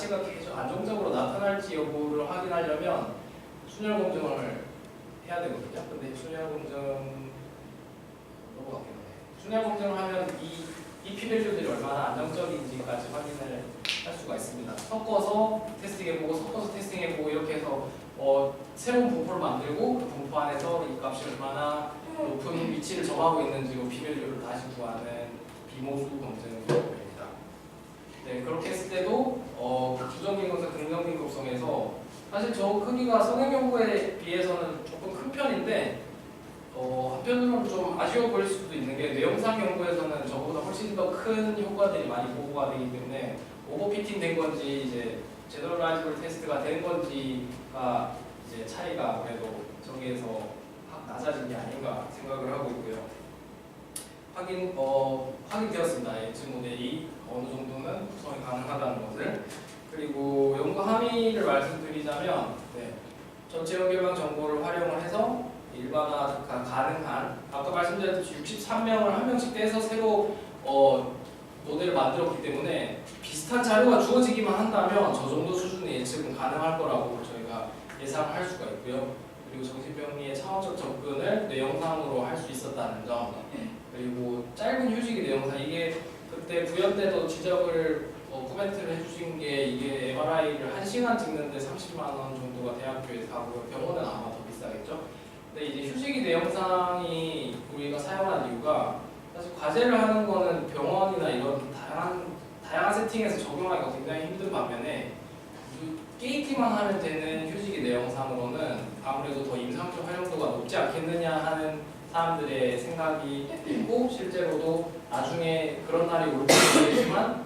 자체가 계속 안정적으로 나타날지 여부를 확인하려면 순열 검증을 해야 되거든요. 근데 순열 검증 순열 검증을 하면 이 p-밸류들이 얼마나 안정적인지까지 확인을 할 수가 있습니다. 섞어서 테스팅해보고 섞어서 테스팅해보고 이렇게 해서 새로운 분포를 만들고 그 분포 안에서 이 값이 얼마나 높은 위치를 점하고 있는지 p-밸류를 다시 구하는 비모수 검증입니다. 네, 그렇게 했을 때도 부정빈급성, 긍정빈급성에서 사실 저 크기가 성형 연구에 비해서는 조금 큰 편인데 한편으로는 좀 아쉬워 보일 수도 있는 게 뇌영상 연구에서는 저보다 훨씬 더 큰 효과들이 많이 보고가 되기 때문에 오버피팅 된 건지 이제 제너럴라이즈블 테스트가 된 건지가 이제 차이가 그래도 저기에서 확 낮아진 게 아닌가 생각을 하고 있고요. 확인되었습니다. 예측 모델이 어느 정도는 구성이 가능하다는 것을. 그리고 연구 함의를 말씀드리자면 전체 연결망 정보를 활용을 해서 일반화가 가능한 아까 말씀드렸듯이 63명을 한 명씩 떼서 새로 모델을 만들었기 때문에 비슷한 자료가 주어지기만 한다면 저 정도 수준의 예측은 가능할 거라고 저희가 예상할 수가 있고요. 그리고 정신병리의 차원적 접근을 뇌영상으로 할 수 있었다는 점, 그리고 짧은 휴식이 뇌영상, 이게 그때 구현 때도 지적을 코멘트를 해주신 게 이게 MRI를 1시간 찍는데 30만 원 정도가 대학교에서 하고요. 병원은 아마 더 비싸겠죠. 근데 이제 휴식이 뇌영상이 우리가 사용한 이유가 사실 과제를 하는 거는 병원이나 이런 다양한 세팅에서 적용하기가 굉장히 힘든 반면에 게이트만 하면 되는 휴식이 뇌영상으로는 아무래도 더 임상적 활용도가 높지 않겠느냐 하는 사람들의 생각이 있고 실제로도 나중에 그런 날이 올 수도 있지만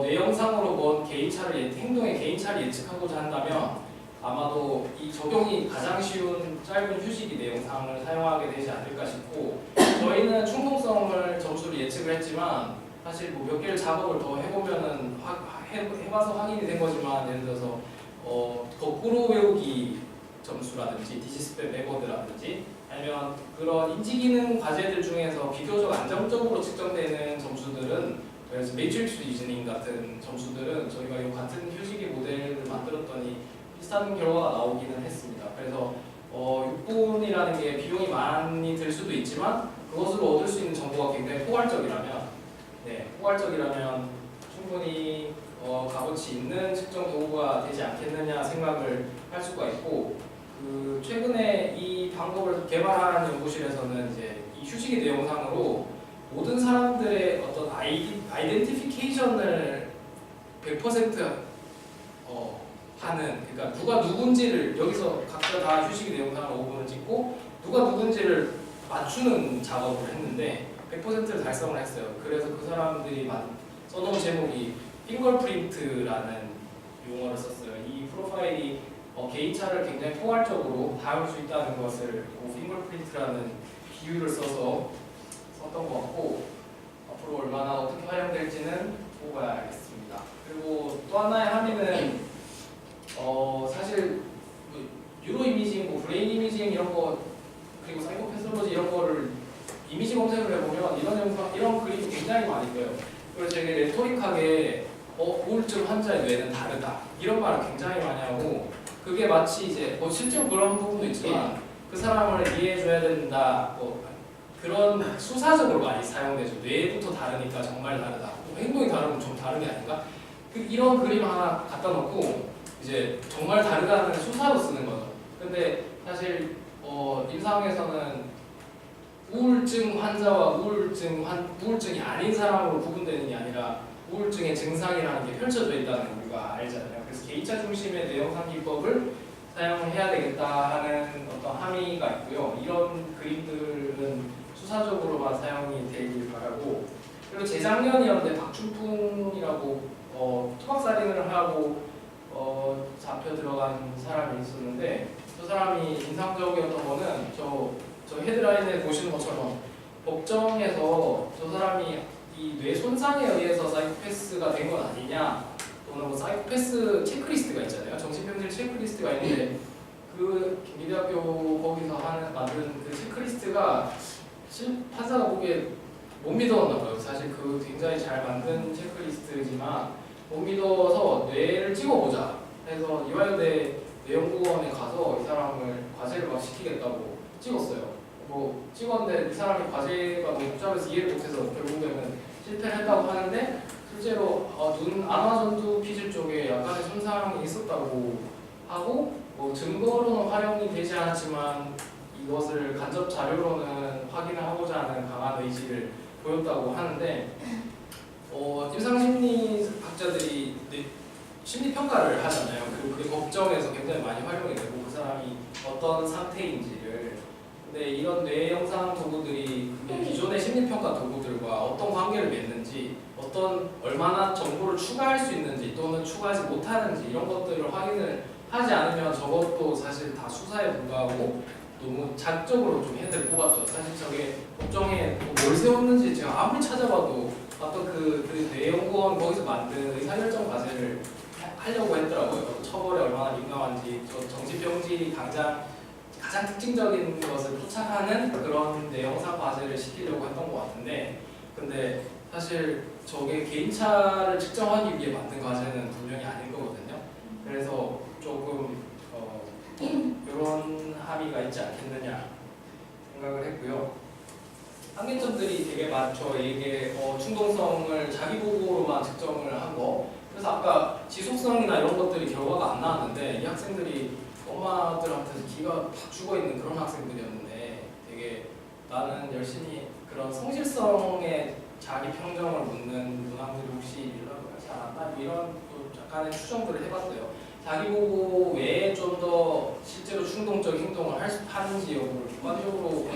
뇌영상으로 뭔 행동의 개인차를 예측하고자 한다면 아마도 이 적용이 가장 쉬운 짧은 휴식이 뇌영상을 사용하게 되지 않을까 싶고, 저희는 충동성을 점수로 예측을 했지만 사실 뭐 몇 개를 작업을 더 해보면은 해봐서 확인이 된 거지만, 예를 들어서 거꾸로 외우기 점수라든지 디지스펠 메거드라든지 아니면 그런 인지기능 과제들 중에서 비교적 안정적으로 측정되는 점수들은, 그래서 매트릭스 리즈닝 같은 점수들은 저희가 이 같은 휴식의 모델을 만들었더니 비슷한 결과가 나오기는 했습니다. 그래서 6분이라는 게 비용이 많이 들 수도 있지만 그것으로 얻을 수 있는 정보가 굉장히 포괄적이라면 충분히 값어치 있는 측정 도구가 되지 않겠느냐 생각을 할 수가 있고, 최근에 이 방법을 개발한 연구실에서는 이제 이 휴식의 뇌영상으로 모든 사람들의 어떤 아이덴티피케이션을 100% 하는, 그러니까 누가 누군지를 여기서 각자 다 휴식의 뇌영상을 5분을 찍고 누가 누군지를 맞추는 작업을 했는데 100%를 달성을 했어요. 그래서 그 사람들이 써놓은 제목이 핑거프린트라는 용어를 썼어요. 이 프로파일이 개인차를 굉장히 포괄적으로 다룰 수 있다는 것을 핑거프린트라는 비유를 썼던 것 같고, 앞으로 얼마나 어떻게 활용될지는 보고 봐야 알겠습니다. 그리고 또 하나의 함의는 사실 뉴로 이미징, 브레인 이미징 이런 거, 그리고 사이코패스로지 이런 거를 이미지 검색을 해보면 이런 그림이 굉장히 많이 떠요. 그래서 되게 레토릭하게 우울증 환자의 뇌는 다르다 이런 말을 굉장히 많이 하고, 그게 마치 이제 실제로 그런 부분도 있지만 그 사람을 이해해줘야 된다 그런 수사적으로 많이 사용되죠. 뇌부터 다르니까 정말 다르다. 행동이 다르면 좀 다른 게 아닌가? 이런 그림 하나 갖다 놓고 이제 정말 다르다는 수사로 쓰는 거죠. 근데 사실 임상에서는 우울증 환자와 우울증이 아닌 사람으로 구분되는 게 아니라 우울증의 증상이라는 게 펼쳐져 있다는 걸 우리가 알잖아요. 그래서 개인차 중심의 뇌영상 기법을 사용을 해야 되겠다 하는 어떤 함의가 있고요. 이런 그림들은 수사적으로만 사용이 되길 바라고, 그리고 재작년이었는데 박춘풍이라고 토막살인을 하고 잡혀 들어간 사람이 있었는데, 저 사람이 인상적이었던 거는 저 헤드라인에 보시는 것처럼 법정에서 저 사람이 이 뇌 손상에 의해서 사이코패스가 된 건 아니냐, 또는 뭐 사이코패스 체크리스트가 있잖아요. 정신병실 체크리스트가 있는데 그 김미대학교 거기서 만든 그 체크리스트가 판사가 보기에 못 믿었나 봐요. 사실 그 굉장히 잘 만든 체크리스트지만 못 믿어서 뇌를 뇌연구원에 가서 이 사람을 과제를 막 시키겠다고 찍었어요. 뭐 찍었는데 이 사람이 과제가 너무 복잡해서 이해를 못해서 결국에는 실패를 했다고 하는데 실제로 눈 안마전두 피질 쪽에 약간의 손상이 있었다고 하고 뭐 증거로는 활용이 되지 않았지만 이것을 간접 자료로는 확인을 하고자 하는 강한 의지를 보였다고 하는데 임상심리학자들이 심리 평가를 하잖아요. 그리고 그게 법정에서 굉장히 많이 활용이 되고 그 사람이 어떤 상태인지를. 근데 이런 뇌 영상 도구들이 기존의 심리 평가 도구들과 어떤 관계를 맺는지, 얼마나 정보를 추가할 수 있는지 또는 추가하지 못하는지 이런 것들을 확인을 하지 않으면 저것도 사실 다 수사에 불과하고 너무 자극적으로 좀 헤드를 뽑았죠. 사실 저게 법정에 뭘 세웠는지 제가 아무리 찾아봐도 어떤 그 뇌연구원 거기서 만든 의사결정 과제를 하려고 했더라고요. 처벌에 얼마나 민감한지, 정신병지 가장 특징적인 것을 포착하는 그런 내용상 과제를 시키려고 했던 것 같은데, 근데 사실 저게 개인차를 측정하기 위해 만든 과제는 분명히 아닐 거거든요. 그래서 조금 이런 함의가 있지 않겠느냐 생각을 했고요. 한계점들이 되게 많죠. 이게 충동성을 자기 보고로만 측정을 한 거. 그래서 아까 지속성이나 이런 것들이 결과가 안 나왔는데 이 학생들이 엄마들한테 기가 팍 죽어있는 그런 학생들이었는데 되게 나는 열심히 그런 성실성에 자기 평정을 묻는 문항들이 혹시 밀러가지 않았나? 이런 약간의 추정들을 해봤어요. 자기 보고 외에 좀 더 실제로 충동적 행동을 하는지 여부를 주관적으로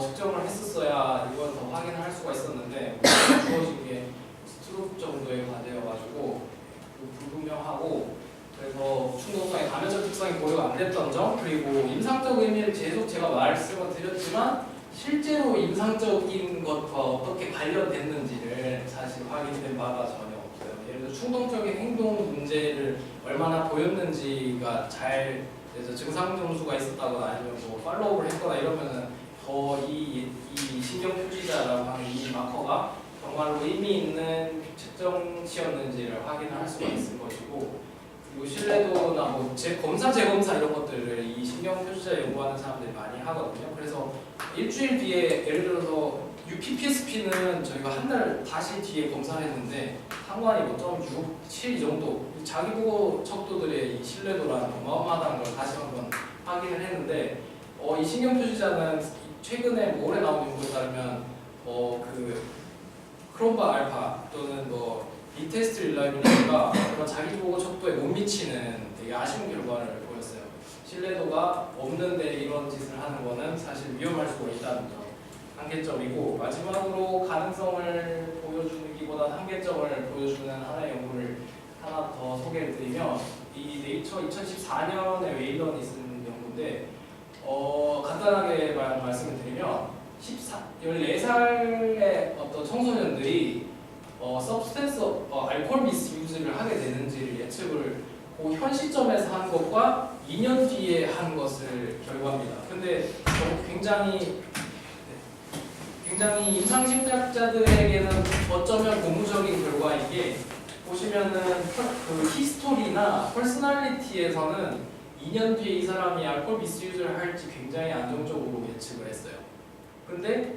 측정을 했었어야 이걸 더 확인을 할 수가 있었는데 주어진 게 스트룹 정도의 과제여가지고 불분명하고, 그래서 충동성의 가면적 특성이 고려가 안 됐던 점, 그리고 임상적 의미를 계속 제가 말씀을 드렸지만 실제로 임상적인 것과 어떻게 관련됐는지를 사실 확인된 바가 전혀 없어요. 예를 들어 충동적인 행동 문제를 얼마나 보였는지가 잘 그래서 증상 점수가 있었다거나 아니면 뭐 팔로우를 했거나 이러면은 더 이 신경 표지자라고 하는 이 마커가 정말로 의미 있는 측정치였는지를 확인할 수가 있을 것이고, 그리고 신뢰도나 뭐 검사 재검사 이런 것들을 이 신경 표지자 연구하는 사람들이 많이 하거든요. 그래서 일주일 뒤에 예를 들어서 UPPSP는 저희가 한 달 다시 뒤에 검사를 했는데 상관이 뭐 0.6, 7 이 정도, 자기 보고 척도들의 이 신뢰도라는 어마어마하다는 걸 다시 한번 확인을 했는데 이 신경 표지자는 최근에 뭐 올해 나온 연구에 따르면 그 크롬바 알파 또는 뭐 비테스트 릴라이블리티가 그런 자기 보고 척도에 못 미치는 되게 아쉬운 결과를 보였어요. 신뢰도가 없는데 이런 짓을 하는 거는 사실 위험할 수가 있다는 점, 한계점이고, 마지막으로 가능성을 보여주기보다 한계점을 보여주는 하나의 연구를 하나 더 소개를 드리면, 이 네이처 2014년에 웨일런이 쓴 연구인데 간단하게 말씀을 드리면 14살의 어떤 청소년들이 서브스텐스 알코올 미스유즈를 하게 되는지를 예측을 그 현 시점에서 한 것과 2년 뒤에 한 것을 결과입니다. 근데 굉장히 임상심리학자들에게는 어쩌면 고무적인 결과인 게, 보시면은 그 히스토리나 퍼스널리티에서는 2년 뒤에 이 사람이 알코올 미스유즈를 할지 굉장히 안정적으로 예측을 했어요. 근데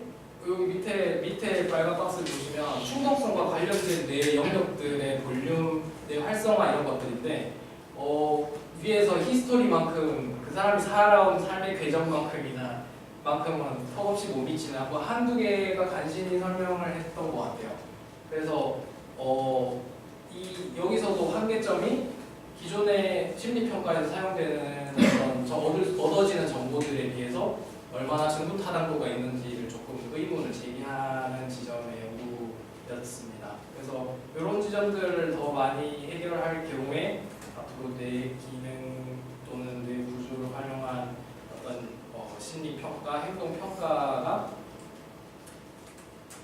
여기 밑에 빨간 박스를 보시면 충동성과 관련된 내 영역들의 볼륨, 내 활성화 이런 것들인데 위에서 히스토리만큼 그 사람이 살아온 삶의 궤적만큼은 턱없이 못 미치는 뭐 한두 개가 간신히 설명을 했던 것 같아요. 그래서 여기서도 한계점이 기존의 심리평가에서 사용되는 어떤 얻어지는 정보들에 비해서 얼마나 증분 타당도가 있는지를 조금 의문을 제기하는 지점의 연구였습니다. 그래서 이런 지점들을 더 많이 해결할 경우에 앞으로 뇌 기능 또는 뇌 구조를 활용한 어떤 심리평가, 행동평가가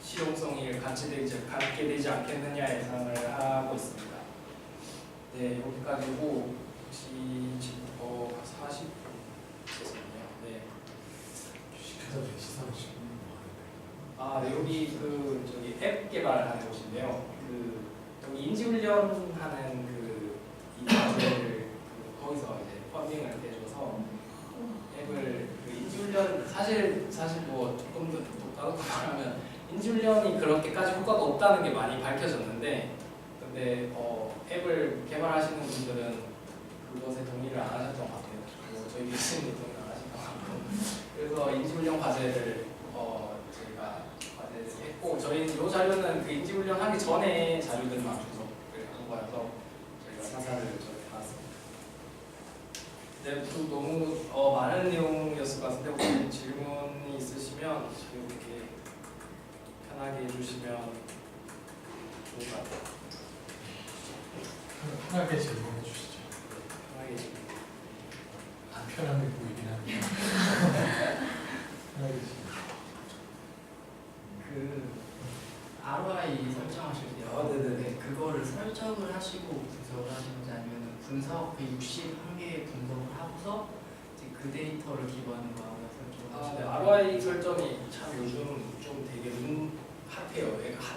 실용성이 갖게 되지 않겠느냐 예상을 하고 있습니다. 네, 여기까지고 혹시 40분 됐었네요. 네. 네, 여기 저기 앱 개발하는 곳인데요. 여기 인지훈련하는 이 과제를 거기서 이제 펀딩을 말하면 인지훈련이 그렇게까지 효과가 없다는 게 많이 밝혀졌는데, 근데 앱을 개발하시는 분들은 그것에 동의를 안 하셨던 것 같아요. 그리고 저희 교수님도 동의 안 하셨던 것 같고, 그래서 인지훈련 과제를 저희가 과제를 했고, 저희 이 자료는 그 인지훈련 하기 전에 자료들만 분석을 한 거여서 저희가 사사를 받았습니다. 네, 너무 많은 내용이었을 것 같은데 혹시 질문이 있으시면 지금 이렇게 편하게 해주시면 좋을 것 같아요. 편하게 질문해 주시죠. 편하게 질문. 안 편하게 보이긴 한데. 편하게 질문. 그 ROI 설정하실 때요. 네네네. 그거를 설정을 하시고 분석을 하시는지 아니면 분석 그 61개의 분석을 하고서 이제 그 데이터를 기반으로 하고 설정을 네, 하시나요? ROI 설정이 참 요즘 좀 되게 핫해요.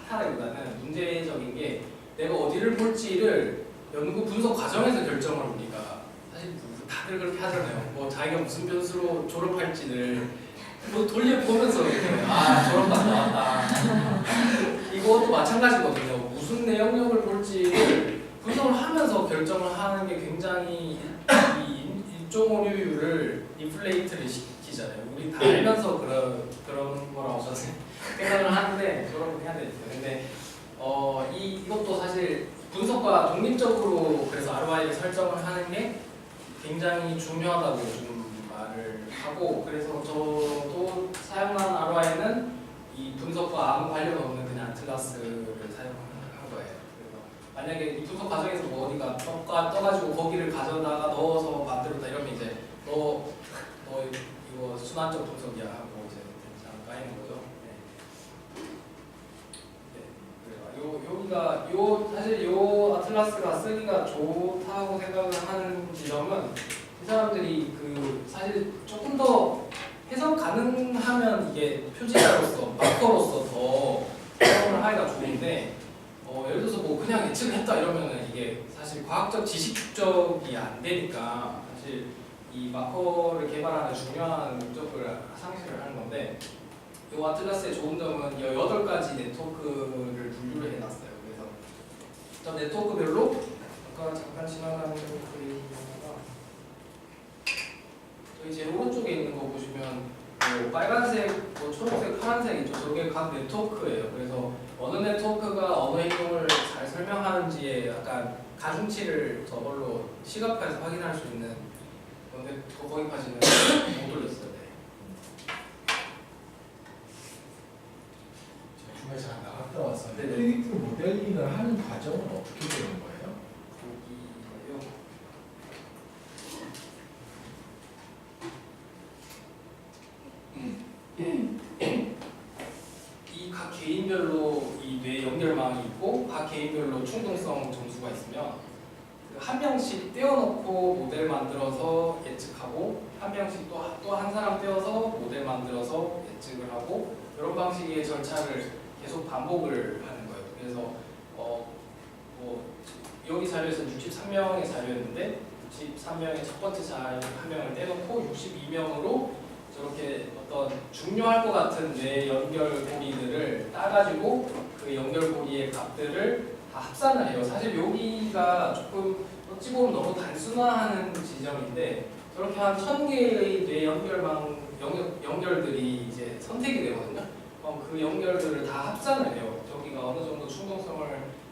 핫하기보다는 문제적인 게 내가 어디를 볼지를 연구 분석 과정에서 결정을 우리가 사실 다들 그렇게 하잖아요. 뭐 자기가 무슨 변수로 졸업할지를 뭐 돌려보면서 이렇게 졸업반 나왔다. 이것도 마찬가지거든요. 무슨 내용력을 볼지를 분석을 하면서 결정을 하는 게 굉장히 이 일종 오류율을 인플레이트를 시키잖아요. 우리 다 알면서 그런 거라고 저는 생각을 하는데 졸업을 해야 되니까. 근데 이것도 사실 분석과 독립적으로 그래서 ROI를 설정을 하는 게 굉장히 중요하다고 좀 말을 하고, 그래서 저도 사용한 ROI는 이 분석과 아무 관련 없는 그냥 아틀라스를 사용한 거예요. 그래서 만약에 이 분석 과정에서 뭐 어디가 떠가지고 거기를 가져다가 넣어서 만들었다 이러면 이제 너 이거 순환적 분석이야 하고 이제 그냥 까이는 거죠. 여기가 사실 요 아틀라스가 쓰기가 좋다고 생각을 하는 지점은 이 사람들이 그 사실 조금 더 해석 가능하면 이게 표지자로서 마커로서 더 사용을 하기가 좋은데 예를 들어서 뭐 그냥 예측을 했다 이러면은 이게 사실 과학적 지식 축적이 안 되니까 사실 이 마커를 개발하는 중요한 목적을 상실을 하는 건데, 이 아틀라스의 좋은 점은 8가지 네트워크를 분류를 해놨어요. 그래서 저 네트워크별로 아까 잠깐 지나가는 그림에다가 저희 제일 오른쪽에 있는 거 보시면 뭐 빨간색, 뭐 초록색, 파란색 있죠. 저게 각 네트워크예요. 그래서 어느 네트워크가 어느 행동을 잘 설명하는지에 약간 가중치를 저걸로 시각화해서 확인할 수 있는 건데 거기까지는 못 돌렸어요. 중간에 잠깐 나갔다 왔어요. 네네. 프리딕티브 모델링을 하는 과정은 어떻게 되는 거예요? 이 각 개인별로 이 뇌 연결망이 있고 각 개인별로 충동성 점수가 있으면 한 명씩 떼어놓고 모델 만들어서 예측하고 한 명씩 또 한 사람 떼어서 모델 만들어서 예측을 하고 이런 방식의 절차를 계속 반복을 하는 거예요. 그래서 뭐 여기 자료에서는 63명의 자료였는데 63명의 첫 번째 자료 한 명을 떼놓고 62명으로 저렇게 어떤 중요할 것 같은 뇌 연결고리들을 따가지고 그 연결고리의 값들을 다 합산을 해요. 사실 여기가 조금 어찌 보면 너무 단순화하는 지점인데 저렇게 한 1000개의 뇌 연결들이 이제 선택이 되거든요. 그 연결들을 다 합산을 해요. 저기가 어느 정도 충동성을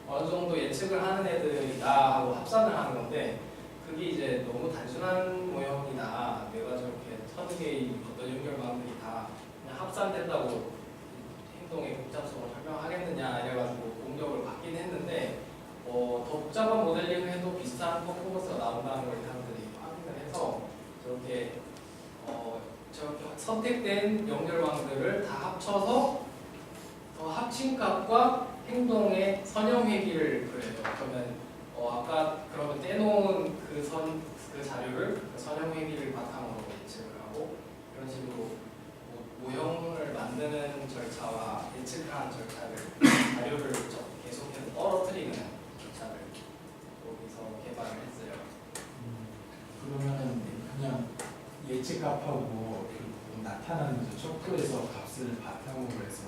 어느 정도 예측을 하는 애들이다 하고 합산을 하는 건데 그게 이제 너무 단순한 모형이다. 내가 저렇게 1000개의 어떤 연결망들이 다 그냥 합산된다고 행동의 복잡성을 설명하겠느냐 이래가지고 공격을 받긴 했는데 더 복잡한 모델링을 해도 비슷한 퍼포먼스가 나온다는 걸 사람들이 확인을 해서 저렇게 선택된 연결망들을 다 합쳐서 합친 값과 행동의 선형회귀를 그려요. 그러면 아까 그러면 떼놓은 그 자료를 그 선형회귀를 바탕으로 예측을 하고 이런 식으로 모형을 만드는 절차와 예측하는 절차를 자료를 계속해서 떨어뜨리는 절차를 여기서 개발을 했어요. 그러면은 그냥 예측값하고 나타난 나타나는 저 척도에서 값을 바탕으로 해서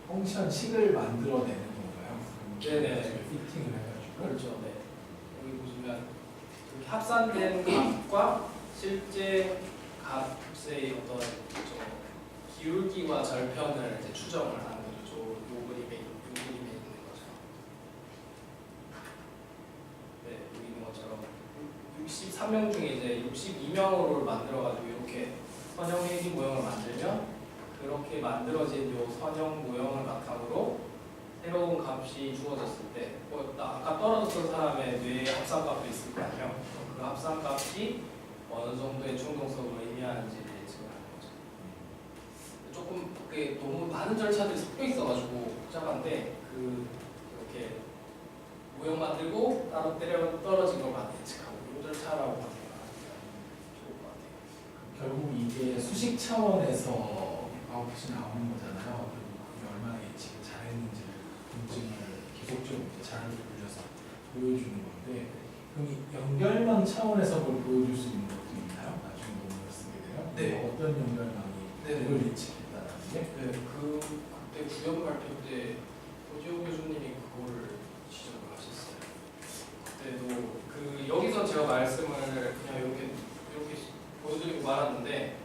펑션 식을 만들어내는 건가요? 네네. 피팅을 해가지고. 그렇죠. 네. 여기 보시면 이렇게 합산된 값과 실제 값의 어떤 기울기와 절편을 이제 추정을 하는 거죠. 요 그림에 있는 거죠. 네, 여기 있는 것처럼 63명 중에 이제 62명으로 만들어가지고 이렇게 선형 회기 모형을 만들면 그렇게 만들어진 요 선형 모형을 바탕으로 새로운 값이 주어졌을 때, 아까 떨어졌던 사람의 뇌의 합산값도 있을 거 아니에요. 그 합산값이 어느 정도의 충동성을 의미하는지를 예측하는 거죠. 조금 그게 너무 많은 절차들이 섞여 있어가지고 복잡한데 이렇게 모형 만들고 따로 떨어진 걸 많이 예측하고 이 절차라고 하는 게 좋을 것 같아요. 결국 이게 수식 차원에서 아웃풋이 나오는 거잖아요. 그리고 그게 얼마나 예측을 잘했는지를 검증을 계속적으로 자료를 돌려서 보여주는 건데, 그럼 이 연결망 차원에서 뭘 보여줄 수 있는 것도 있나요? 나중에 논문을 쓰게 되면 네. 어떤 연결망이 네. 그걸 예측했다는 게? 네, 그때 구현 발표 때 오지호 교수님이 그거를 지적을 하셨어요. 그때도 여기서 제가 말씀을 그냥 이렇게 보여드리고 말았는데,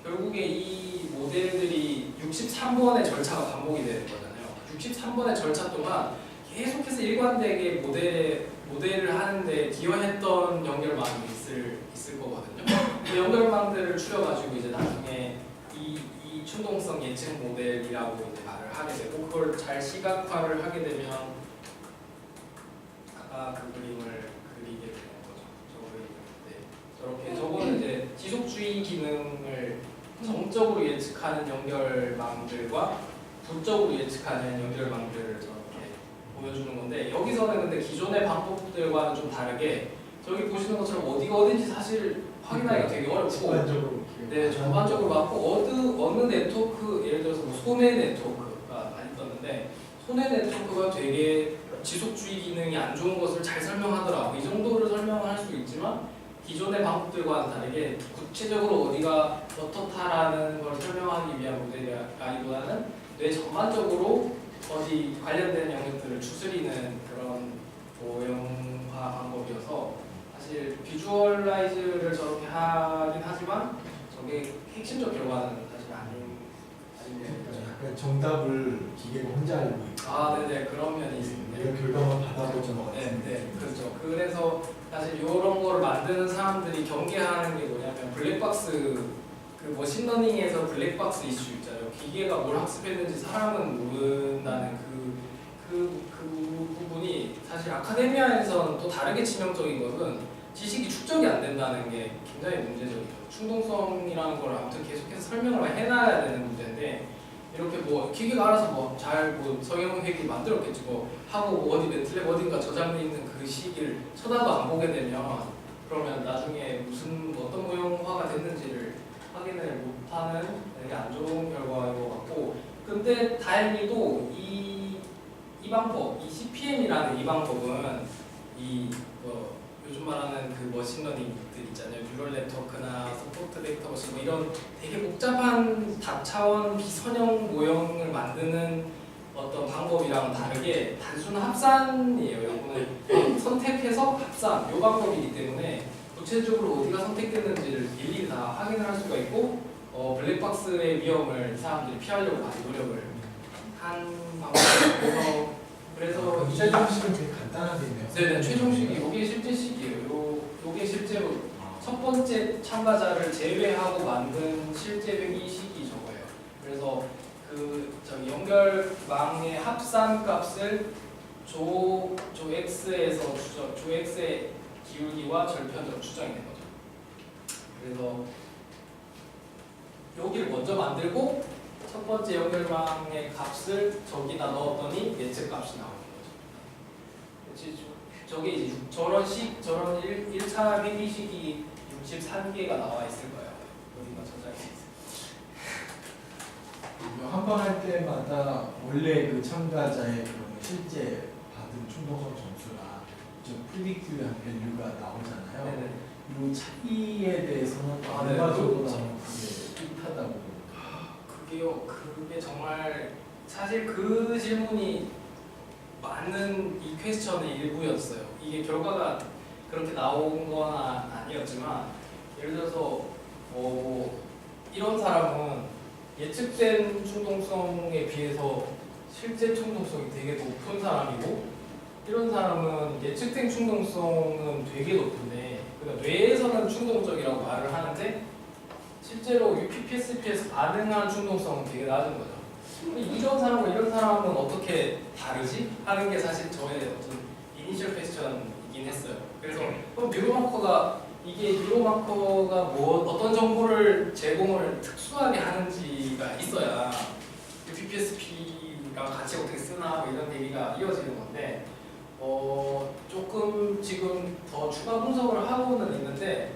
결국에 이 모델들이 63번의 절차가 반복이 되는 거잖아요. 63번의 절차 동안 계속해서 일관되게 모델을 하는데 기여했던 연결망이 있을 거거든요. 그 연결망들을 추려가지고 이제 나중에 이 충동성 예측 모델이라고 이제 말을 하게 되고, 그걸 잘 시각화를 하게 되면 아까 그 그림을 그리게 되는 거죠. 저 그림을. 네. 저렇게 저거는 이제 지속주의 기능을 정적으로 예측하는 연결망들과 부적으로 예측하는 연결망들을 저렇게 보여주는 건데, 여기서는 근데 기존의 방법들과는 좀 다르게 저기 보시는 것처럼 어디가 어딘지 사실 확인하기가 되게 어렵고, 전반적으로 네, 전반적으로 맞고 어느 네트워크, 예를 들어서 뭐 손해 네트워크가 많이 떴는데, 손해 네트워크가 되게 지속주의 기능이 안 좋은 것을 잘 설명하더라고. 이 정도를 설명할 수 있지만 기존의 방법들과는 다르게 구체적으로 어디가 어떻다라는 걸 설명하기 위한 모델이라기보다는 뇌 전반적으로 어디 관련된 영역들을 추스리는 그런 모형화 방법이어서 사실 비주얼라이즈를 저렇게 하긴 하지만 저게 핵심적 결과는 사실 아닌 약간 정답을 기계가 혼자 알고 있고, 아, 네네, 그런 면이 있습니다. 내가 결과만 받아보는 것 네, 같은데. 네, 그렇죠. 그래서 사실 이런 거를 만드는 사람들이 경계하는 게 뭐냐면 블랙박스, 그 머신러닝에서 블랙박스 이슈 있잖아요. 기계가 뭘 학습했는지 사람은 모른다는 그 부분이 사실 아카데미아에서는 또 다르게 치명적인 것은 지식이 축적이 안 된다는 게 굉장히 문제적이죠. 충동성이라는 걸 아무튼 계속해서 설명을 해놔야 되는 문제인데, 이렇게 뭐 기계가 알아서 뭐 잘 뭐 성형회기 만들었겠지 뭐 하고 어디 매트랩 어딘가 저장돼 있는 그 시기를 쳐다도 안 보게 되면, 그러면 나중에 무슨 어떤 모형화가 됐는지를 확인을 못하는 되게 안 좋은 결과인 것 같고, 근데 다행히도 이 방법, 이 CPM이라는 이 방법은 요즘 말하는 그 머신러닝들 있잖아요. 뉴럴 네트워크나 서포트 벡터 머신 뭐 이런 되게 복잡한 다차원 비선형 모형을 만드는 어떤 방법이랑 다르게 단순 합산이에요. 이거는 선택해서 합산 이 방법이기 때문에 구체적으로 어디가 선택됐는지를 일일이 다 확인을 할 수가 있고, 블랙박스의 위험을 사람들이 피하려고 많이 노력을 한 방법이어서, 그래서 최종식은 되게 간단하겠네요. 네네, 최종식이 이게 실제 식이에요. 요게 실제로 첫 번째 참가자를 제외하고 만든 실제 회기식이 저거예요. 그래서 연결망의 합산 값을 조 X에서 조 X의 기울기와 절편으로 추정이 된 거죠. 그래서 여기를 먼저 만들고 첫 번째 연결망의 값을 저기다 넣었더니 예측 값이 나오는 거죠. 저게 이제 저런 1차 회기식이 63개가 나와 있을 거예요. 여기가 저장이 있어요. 한 번 할 때마다 원래 그 참가자의 그런 실제 받은 충동성 점수나 좀 프리딕티브한 밸류가 나오잖아요. 네네. 이 차이에 대해서는 네. 얼마 정도 나오면 그게 뜻하다고. 그게 정말 사실 그 질문이 많은 이 퀘스천의 일부였어요. 이게 결과가 그렇게 나온 건 아니었지만 예를 들어서 이런 사람은 예측된 충동성에 비해서 실제 충동성이 되게 높은 사람이고 이런 사람은 예측된 충동성은 되게 높은데 그러니까 뇌에서는 충동적이라고 말을 하는데 실제로 UPPSP에서 반응하는 충동성은 되게 낮은 거죠. 이런 사람과 이런 사람은 어떻게 다르지? 하는 게 사실 저의 어떤 이니셜 퀘스천이긴 했어요. 그래서 그럼 뉴로마커가 어떤 정보를 제공을 특수하게 하는지가 있어야 UPPSP랑 같이 어떻게 쓰나 뭐 이런 얘기가 이어지는 건데 조금 지금 더 추가 분석을 하고는 있는데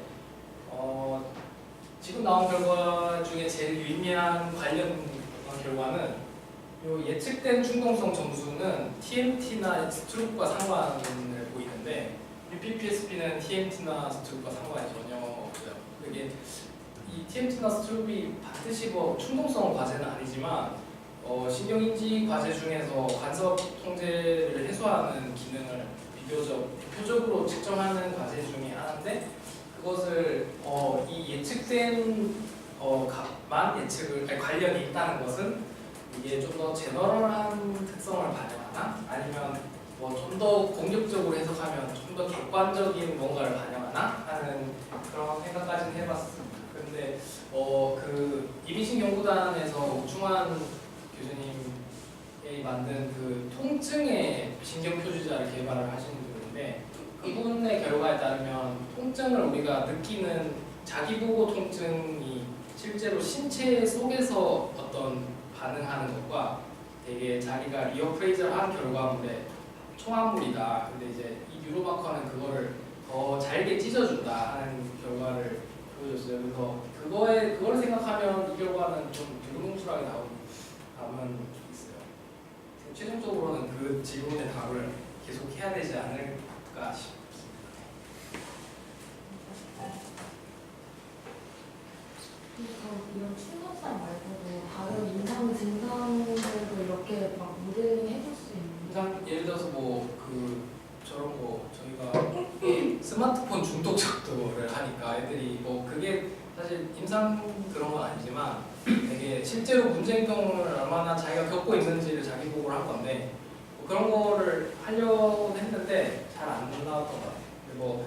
지금 나온 결과 중에 제일 유의미한 관련 결과는 요 예측된 충동성 점수는 TMT나 스트룩과 상관을 보이는데 UPPSP는 TMT나 스트룩과 상관이 전혀 없어요. 이게 이 TMT나 스트룩이 반드시 뭐 충동성 과제는 아니지만 신경인지 과제 중에서 간섭 통제를 해소하는 기능을 대표적으로 측정하는 과제 중에 하나인데 그것을 이 예측된 값만 관련이 있다는 것은 이게 좀 더 제너럴한 특성을 반영하나 아니면 뭐 좀 더 공격적으로 해석하면 좀 더 객관적인 뭔가를 반영하나 하는 그런 생각까지는 해봤습니다. 그런데 그 이비신 연구단에서 우충환 교수님이 만든 그 통증의 신경 표주자를 개발을 하신 분인데 그분의 결과에 따르면 통증을 우리가 느끼는 자기보고 통증이 실제로 신체 속에서 어떤 반응하는 것과 되게 자기가 리어프레이저를 한 결과물의 총합물이다. 근데 이제 이 뉴로마커는 그거를 더 잘게 찢어준다 하는 결과를 보여줬어요. 그래서 그거를 생각하면 이 결과는 좀 두루뭉술하게 나온 답은 있어요. 최종적으로는 그 질문의 답을 계속 해야 되지 않을까 싶습니다. 이런 충동성 말고도 다른 임상 증상들도 이렇게 막 모델링 해줄 수 있는. 예를 들어서 저런 거 저희가 스마트폰 중독 척도를 하니까 애들이 그게 사실 임상 그런 건 아니지만 되게 실제로 문제 행동을 얼마나 자기가 겪고 있는지를 자기 보고를 한 건데 그런 거를 하려고 했는데 잘 안 나왔던 것 같아요.